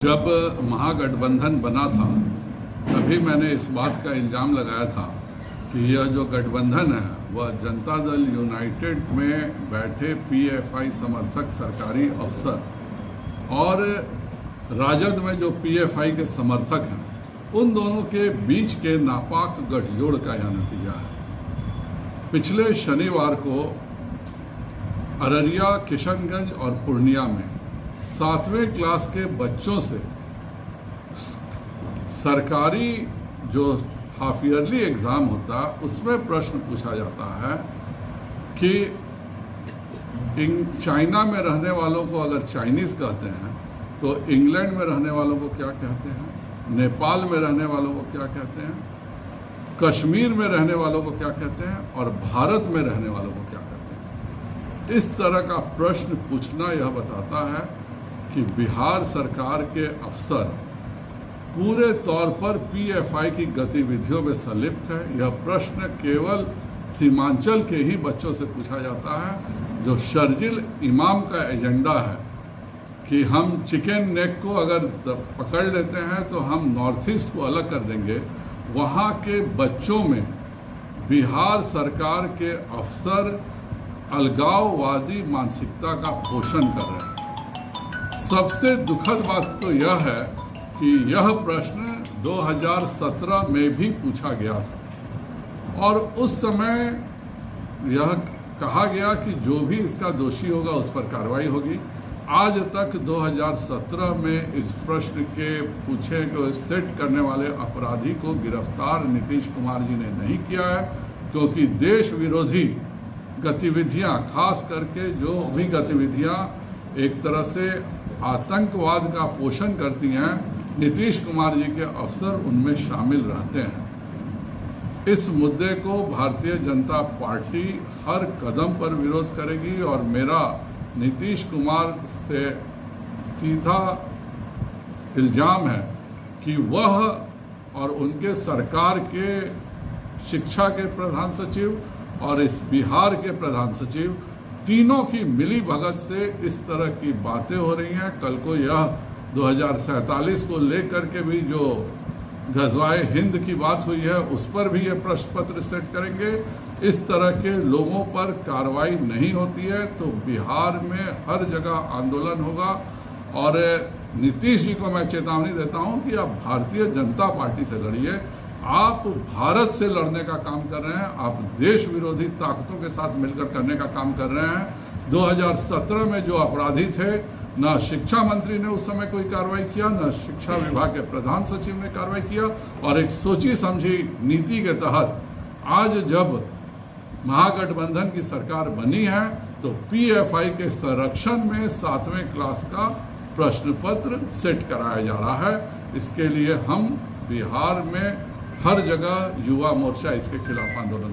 जब महागठबंधन बना था तभी मैंने इस बात का इल्ज़ाम लगाया था कि यह जो गठबंधन है वह जनता दल यूनाइटेड में बैठे पीएफआई समर्थक सरकारी अफसर और राजद में जो पीएफआई के समर्थक हैं उन दोनों के बीच के नापाक गठजोड़ का यह नतीजा है। पिछले शनिवार को अररिया, किशनगंज और पूर्णिया में 7वें क्लास के बच्चों से सरकारी जो हाफ ईयरली एग्ज़ाम होता उसमें प्रश्न पूछा जाता है कि चाइना में रहने वालों को अगर चाइनीज़ कहते हैं तो इंग्लैंड में रहने वालों को क्या कहते हैं, नेपाल में रहने वालों को क्या कहते हैं, कश्मीर में रहने वालों को क्या कहते हैं और भारत में रहने वालों को क्या कहते हैं। इस तरह का प्रश्न पूछना यह बताता है कि बिहार सरकार के अफसर पूरे तौर पर पीएफआई की गतिविधियों में संलिप्त है। यह प्रश्न केवल सीमांचल के ही बच्चों से पूछा जाता है। जो शर्जिल इमाम का एजेंडा है कि हम चिकन नेक को अगर पकड़ लेते हैं तो हम नॉर्थ ईस्ट को अलग कर देंगे, वहाँ के बच्चों में बिहार सरकार के अफसर अलगाववादी मानसिकता का पोषण कर रहे हैं। सबसे दुखद बात तो यह है कि यह प्रश्न 2017 में भी पूछा गया था और उस समय यह कहा गया कि जो भी इसका दोषी होगा उस पर कार्रवाई होगी। आज तक 2017 में इस प्रश्न के पूछे को सेट करने वाले अपराधी को गिरफ्तार नीतीश कुमार जी ने नहीं किया है, क्योंकि देश विरोधी गतिविधियां, खास करके जो भी गतिविधियां एक तरह से आतंकवाद का पोषण करती हैं, नीतीश कुमार जी के अफसर उनमें शामिल रहते हैं। इस मुद्दे को भारतीय जनता पार्टी हर कदम पर विरोध करेगी और मेरा नीतीश कुमार से सीधा इल्ज़ाम है कि वह और उनके सरकार के शिक्षा के प्रधान सचिव और इस बिहार के प्रधान सचिव तीनों की मिली भगत से इस तरह की बातें हो रही हैं। कल को यह 2047 को लेकर के भी जो ग़ज़वाए हिंद की बात हुई है उस पर भी ये प्रश्न पत्र सेट करेंगे। इस तरह के लोगों पर कार्रवाई नहीं होती है तो बिहार में हर जगह आंदोलन होगा। और नीतीश जी को मैं चेतावनी देता हूं कि आप भारतीय जनता पार्टी से लड़िए। आप भारत से लड़ने का काम कर रहे हैं, आप देश विरोधी ताकतों के साथ मिलकर करने का काम कर रहे हैं। 2017 में जो अपराधी थे, न शिक्षा मंत्री ने उस समय कोई कार्रवाई किया, न शिक्षा विभाग के प्रधान सचिव ने कार्रवाई किया और एक सोची समझी नीति के तहत आज जब महागठबंधन की सरकार बनी है तो पीएफआई के संरक्षण में 7वें क्लास का प्रश्न पत्र सेट कराया जा रहा है। इसके लिए हम बिहार में हर जगह युवा मोर्चा इसके खिलाफ आंदोलन